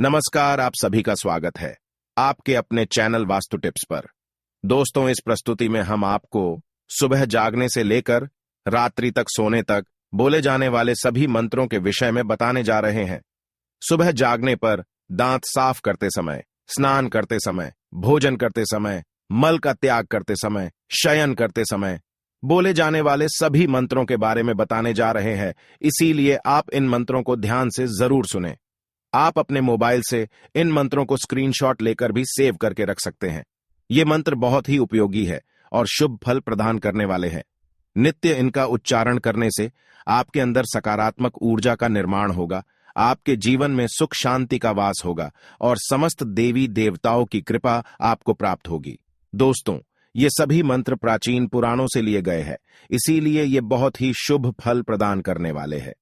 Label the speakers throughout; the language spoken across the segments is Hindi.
Speaker 1: नमस्कार, आप सभी का स्वागत है आपके अपने चैनल वास्तु टिप्स पर। दोस्तों, इस प्रस्तुति में हम आपको सुबह जागने से लेकर रात्रि तक सोने तक बोले जाने वाले सभी मंत्रों के विषय में बताने जा रहे हैं। सुबह जागने पर दांत साफ करते समय, स्नान करते समय, भोजन करते समय, मल का त्याग करते समय, शयन करते समय बोले जाने वाले सभी मंत्रों के बारे में बताने जा रहे हैं। इसीलिए आप इन मंत्रों को ध्यान से जरूर सुनें। आप अपने मोबाइल से इन मंत्रों को स्क्रीनशॉट लेकर भी सेव करके रख सकते हैं। ये मंत्र बहुत ही उपयोगी है और शुभ फल प्रदान करने वाले हैं। नित्य इनका उच्चारण करने से आपके अंदर सकारात्मक ऊर्जा का निर्माण होगा, आपके जीवन में सुख शांति का वास होगा और समस्त देवी देवताओं की कृपा आपको प्राप्त होगी। दोस्तों, ये सभी मंत्र प्राचीन पुराणों से लिए गए हैं, इसीलिए ये बहुत ही शुभ फल प्रदान करने वाले हैं।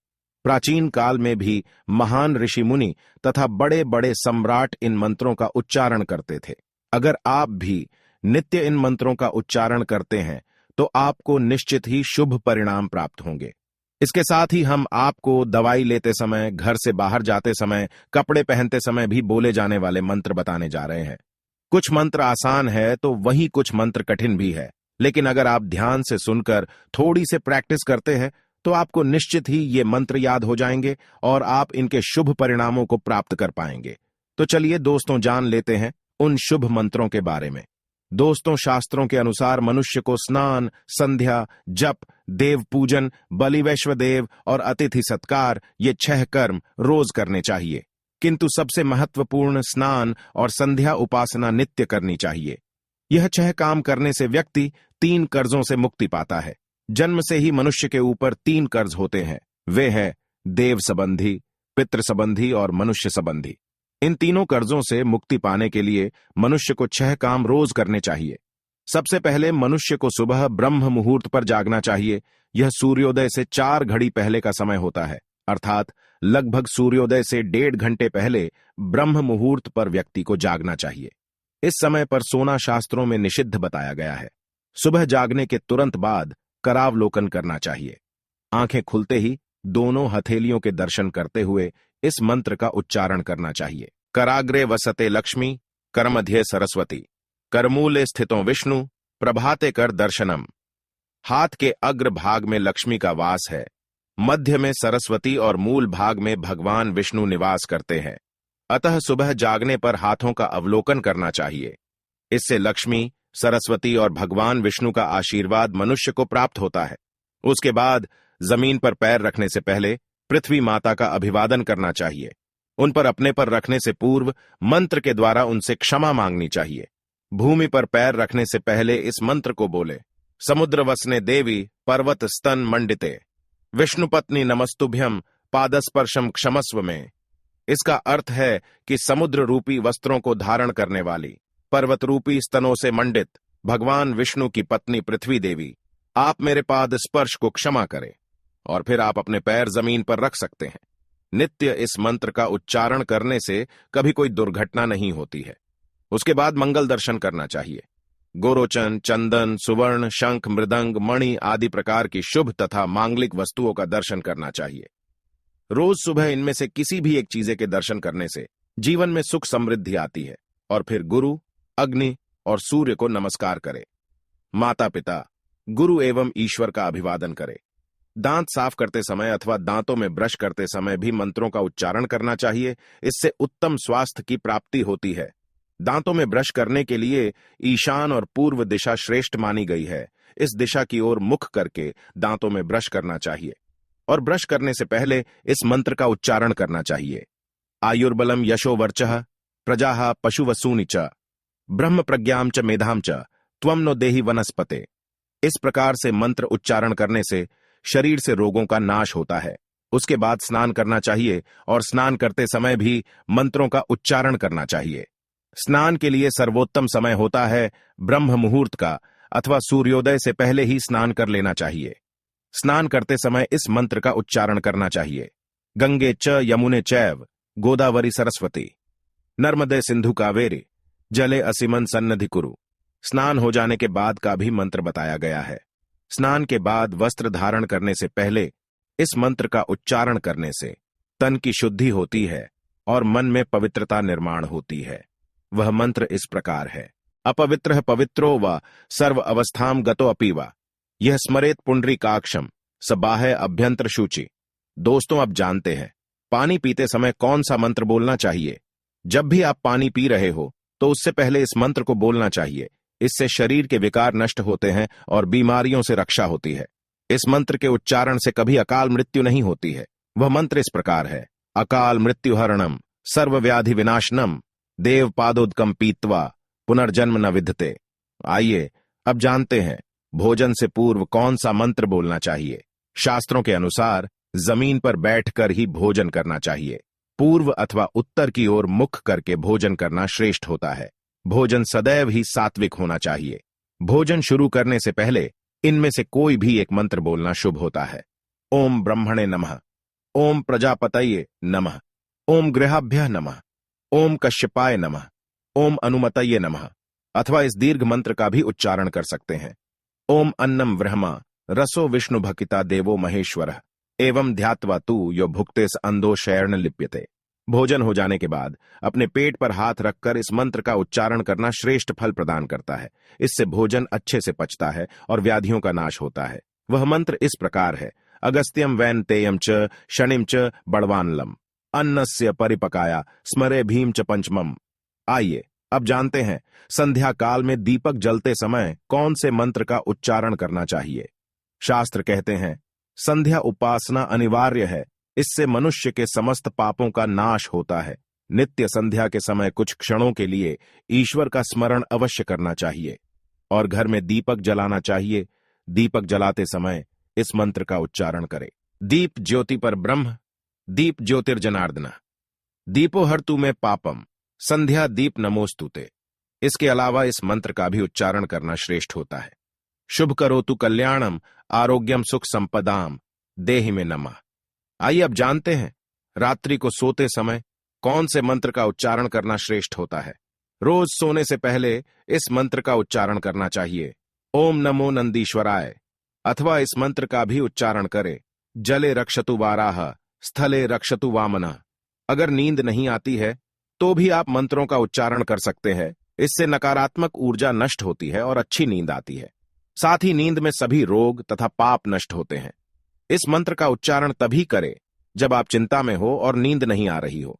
Speaker 1: प्राचीन काल में भी महान ऋषि मुनि तथा बड़े बड़े सम्राट इन मंत्रों का उच्चारण करते थे। अगर आप भी नित्य इन मंत्रों का उच्चारण करते हैं तो आपको निश्चित ही शुभ परिणाम प्राप्त होंगे। इसके साथ ही हम आपको दवाई लेते समय, घर से बाहर जाते समय, कपड़े पहनते समय भी बोले जाने वाले मंत्र बताने जा रहे हैं। कुछ मंत्र आसान है तो वहीं कुछ मंत्र कठिन भी है, लेकिन अगर आप ध्यान से सुनकर थोड़ी से प्रैक्टिस करते हैं तो आपको निश्चित ही ये मंत्र याद हो जाएंगे और आप इनके शुभ परिणामों को प्राप्त कर पाएंगे। तो चलिए दोस्तों, जान लेते हैं उन शुभ मंत्रों के बारे में। दोस्तों, शास्त्रों के अनुसार मनुष्य को स्नान, संध्या, जप, देव पूजन, बलि वैश्वदेव और अतिथि सत्कार ये 6 कर्म रोज करने चाहिए। किंतु सबसे महत्वपूर्ण स्नान और संध्या उपासना नित्य करनी चाहिए। यह 6 काम करने से व्यक्ति 3 कर्जों से मुक्ति पाता है। जन्म से ही मनुष्य के ऊपर 3 कर्ज होते हैं। वे हैं देव संबंधी, पितृ संबंधी और मनुष्य संबंधी। इन तीनों कर्जों से मुक्ति पाने के लिए मनुष्य को 6 काम रोज करने चाहिए। सबसे पहले मनुष्य को सुबह ब्रह्म मुहूर्त पर जागना चाहिए। यह सूर्योदय से 4 घड़ी पहले का समय होता है, अर्थात लगभग सूर्योदय से 1.5 घंटे पहले ब्रह्म मुहूर्त पर व्यक्ति को जागना चाहिए। इस समय पर सोना शास्त्रों में निषिद्ध बताया गया है। सुबह जागने के तुरंत बाद करावलोकन करना चाहिए। आंखें खुलते ही दोनों हथेलियों के दर्शन करते हुए इस मंत्र का उच्चारण करना चाहिए। कराग्रे वसते लक्ष्मी, करमध्य सरस्वती, करमूले स्थितो विष्णु, प्रभाते कर दर्शनम। हाथ के अग्र भाग में लक्ष्मी का वास है, मध्य में सरस्वती और मूल भाग में भगवान विष्णु निवास करते हैं। अतः सुबह जागने पर हाथों का अवलोकन करना चाहिए। इससे लक्ष्मी, सरस्वती और भगवान विष्णु का आशीर्वाद मनुष्य को प्राप्त होता है। उसके बाद जमीन पर पैर रखने से पहले पृथ्वी माता का अभिवादन करना चाहिए। उन पर अपने पर रखने से पूर्व मंत्र के द्वारा उनसे क्षमा मांगनी चाहिए। भूमि पर पैर रखने से पहले इस मंत्र को बोले, समुद्र वसने देवी पर्वत स्तन मंडिते, विष्णु पत्नी नमस्तुभ्यम पादस्पर्शम क्षमस्व में। इसका अर्थ है कि समुद्र रूपी वस्त्रों को धारण करने वाली, पर्वत रूपी स्तनों से मंडित भगवान विष्णु की पत्नी पृथ्वी देवी, आप मेरे पाद स्पर्श को क्षमा करें। और फिर आप अपने पैर जमीन पर रख सकते हैं। नित्य इस मंत्र का उच्चारण करने से कभी कोई दुर्घटना नहीं होती है। उसके बाद मंगल दर्शन करना चाहिए। गोरोचन, चंदन, सुवर्ण, शंख, मृदंग, मणि आदि प्रकार की शुभ तथा मांगलिक वस्तुओं का दर्शन करना चाहिए। रोज सुबह इनमें से किसी भी एक चीज के दर्शन करने से जीवन में सुख समृद्धि आती है। और फिर गुरु, अग्नि और सूर्य को नमस्कार करें। माता पिता, गुरु एवं ईश्वर का अभिवादन करें। दांत साफ करते समय अथवा दांतों में ब्रश करते समय भी मंत्रों का उच्चारण करना चाहिए। इससे उत्तम स्वास्थ्य की प्राप्ति होती है। दांतों में ब्रश करने के लिए ईशान और पूर्व दिशा श्रेष्ठ मानी गई है। इस दिशा की ओर मुख करके दांतों में ब्रश करना चाहिए और ब्रश करने से पहले इस मंत्र का उच्चारण करना चाहिए। आयुर्बलम यशो वर्चः प्रजाः पशुवसूनि च, ब्रह्म प्रज्ञाम च मेधाम च, त्वम नो देहि वनस्पते। इस प्रकार से मंत्र उच्चारण करने से शरीर से रोगों का नाश होता है। उसके बाद स्नान करना चाहिए और स्नान करते समय भी मंत्रों का उच्चारण करना चाहिए। स्नान के लिए सर्वोत्तम समय होता है ब्रह्म मुहूर्त का, अथवा सूर्योदय से पहले ही स्नान कर लेना चाहिए। स्नान करते समय इस मंत्र का उच्चारण करना चाहिए। गंगे च यमुने चैव गोदावरी सरस्वती, नर्मदे सिंधु कावेरी, जले असिमन सन्नधि कुरु। स्नान हो जाने के बाद का भी मंत्र बताया गया है। स्नान के बाद वस्त्र धारण करने से पहले इस मंत्र का उच्चारण करने से तन की शुद्धि होती है और मन में पवित्रता निर्माण होती है। वह मंत्र इस प्रकार है। अपवित्रः पवित्रो व सर्व अवस्थाम गतो अपि वा, यह स्मरेत पुंडरीकाक्षम स बाह्य अभ्यंतर शुचि। दोस्तों, अब जानते हैं पानी पीते समय कौन सा मंत्र बोलना चाहिए। जब भी आप पानी पी रहे हो तो उससे पहले इस मंत्र को बोलना चाहिए। इससे शरीर के विकार नष्ट होते हैं और बीमारियों से रक्षा होती है। इस मंत्र के उच्चारण से कभी अकाल मृत्यु नहीं होती है। वह मंत्र इस प्रकार है। अकाल मृत्युहरणम सर्वव्याधि विनाशनम देव पादोदकम पीत्वा पुनर्जन्म न विद्यते। आइए अब जानते हैं भोजन से पूर्व कौन सा मंत्र बोलना चाहिए। शास्त्रों के अनुसार जमीन पर बैठकर ही भोजन करना चाहिए। पूर्व अथवा उत्तर की ओर मुख करके भोजन करना श्रेष्ठ होता है। भोजन सदैव ही सात्विक होना चाहिए। भोजन शुरू करने से पहले इनमें से कोई भी एक मंत्र बोलना शुभ होता है। ओम ब्रह्मणे नमः, ओम प्रजापतये नमः, ओम गृहाभ्यः नमः, ओम कश्यपाय नमः, ओम अनुमतये नमः। अथवा इस दीर्घ मंत्र का भी उच्चारण कर सकते हैं। ओम अन्नम ब्रह्मा रसो विष्णु भकिता देवो महेश्वरः एवं ध्यात्वा तू यो भुक्तेस अंधो शयर्न लिप्यते। भोजन हो जाने के बाद अपने पेट पर हाथ रखकर इस मंत्र का उच्चारण करना श्रेष्ठ फल प्रदान करता है। इससे भोजन अच्छे से पचता है और व्याधियों का नाश होता है। वह मंत्र इस प्रकार है। अगस्त्यम वैन तेयम च शनिम च बड़वानलम अन्नस्य परिपकाया स्मरे भीम च पंचमम। आइए अब जानते हैं संध्या काल में दीपक जलते समय कौन से मंत्र का उच्चारण करना चाहिए। शास्त्र कहते हैं संध्या उपासना अनिवार्य है। इससे मनुष्य के समस्त पापों का नाश होता है। नित्य संध्या के समय कुछ क्षणों के लिए ईश्वर का स्मरण अवश्य करना चाहिए और घर में दीपक जलाना चाहिए। दीपक जलाते समय इस मंत्र का उच्चारण करें। दीप ज्योति पर ब्रह्म, दीप ज्योतिर्जनार्दन, दीपो हर्तु में पापम, संध्या दीप नमोस्तुते। इसके अलावा इस मंत्र का भी उच्चारण करना श्रेष्ठ होता है। शुभ करोतु कल्याणम आरोग्यम सुख संपदाम देहि में नमः। आइए अब जानते हैं रात्रि को सोते समय कौन से मंत्र का उच्चारण करना श्रेष्ठ होता है। रोज सोने से पहले इस मंत्र का उच्चारण करना चाहिए। ओम नमो नंदीश्वराय। अथवा इस मंत्र का भी उच्चारण करे। जले रक्षतु वाराह, स्थले रक्षतु वामनः। अगर नींद नहीं आती है तो भी आप मंत्रों का उच्चारण कर सकते हैं। इससे नकारात्मक ऊर्जा नष्ट होती है और अच्छी नींद आती है। साथ ही नींद में सभी रोग तथा पाप नष्ट होते हैं। इस मंत्र का उच्चारण तभी करें जब आप चिंता में हो और नींद नहीं आ रही हो।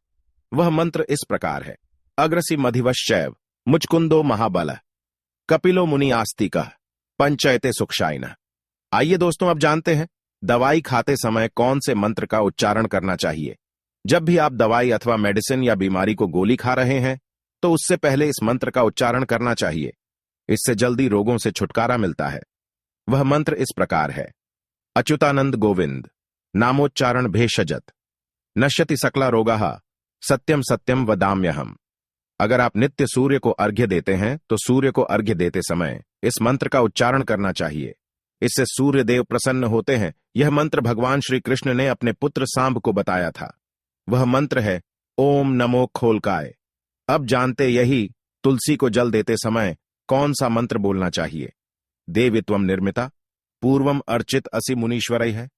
Speaker 1: वह मंत्र इस प्रकार है। अग्रसी मधिवश्चैव मुचकुंदो महाबल कपिलो मुनि आस्तिकः पंचयते सुखशायिनः। आइए दोस्तों अब जानते हैं दवाई खाते समय कौन से मंत्र का उच्चारण करना चाहिए। जब भी आप दवाई अथवा मेडिसिन या बीमारी को गोली खा रहे हैं तो उससे पहले इस मंत्र का उच्चारण करना चाहिए। इससे जल्दी रोगों से छुटकारा मिलता है। वह मंत्र इस प्रकार है। अच्युतानंद गोविंद नामोच्चारण भेषजत नश्यति सकला रोगाः सत्यम सत्यम वदाम्यहम्। अगर आप नित्य सूर्य को अर्घ्य देते हैं तो सूर्य को अर्घ्य देते समय इस मंत्र का उच्चारण करना चाहिए। इससे सूर्य देव प्रसन्न होते हैं। यह मंत्र भगवान श्री कृष्ण ने अपने पुत्र सांब को बताया था। वह मंत्र है ओम नमो खोलकाय। अब जानते यही तुलसी को जल देते समय कौन सा मंत्र बोलना चाहिए। देवित्वम निर्मिता पूर्वम अर्चित असि मुनीश्वरैः है,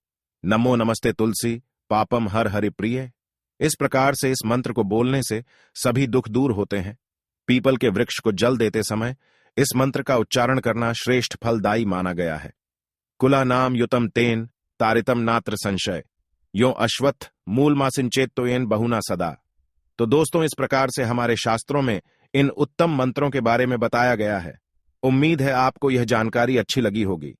Speaker 1: नमो नमस्ते तुलसी पापम हर हरि प्रिय। इस प्रकार से इस मंत्र को बोलने से सभी दुख दूर होते हैं। पीपल के वृक्ष को जल देते समय इस मंत्र का उच्चारण करना श्रेष्ठ फलदायी माना गया है। कुला नाम युतम तेन तारितम नात्र संशय यो अश्वत्थ मूल मासिंचेत तो येन बहुना सदा। तो दोस्तों, इस प्रकार से हमारे शास्त्रों में इन उत्तम मंत्रों के बारे में बताया गया है। उम्मीद है आपको यह जानकारी अच्छी लगी होगी।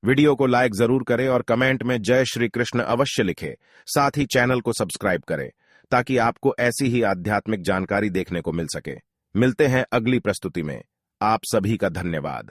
Speaker 1: वीडियो को लाइक जरूर करें और कमेंट में जय श्री कृष्ण अवश्य लिखें। साथ ही चैनल को सब्सक्राइब करें ताकि आपको ऐसी ही आध्यात्मिक जानकारी देखने को मिल सके। मिलते हैं अगली प्रस्तुति में। आप सभी का धन्यवाद।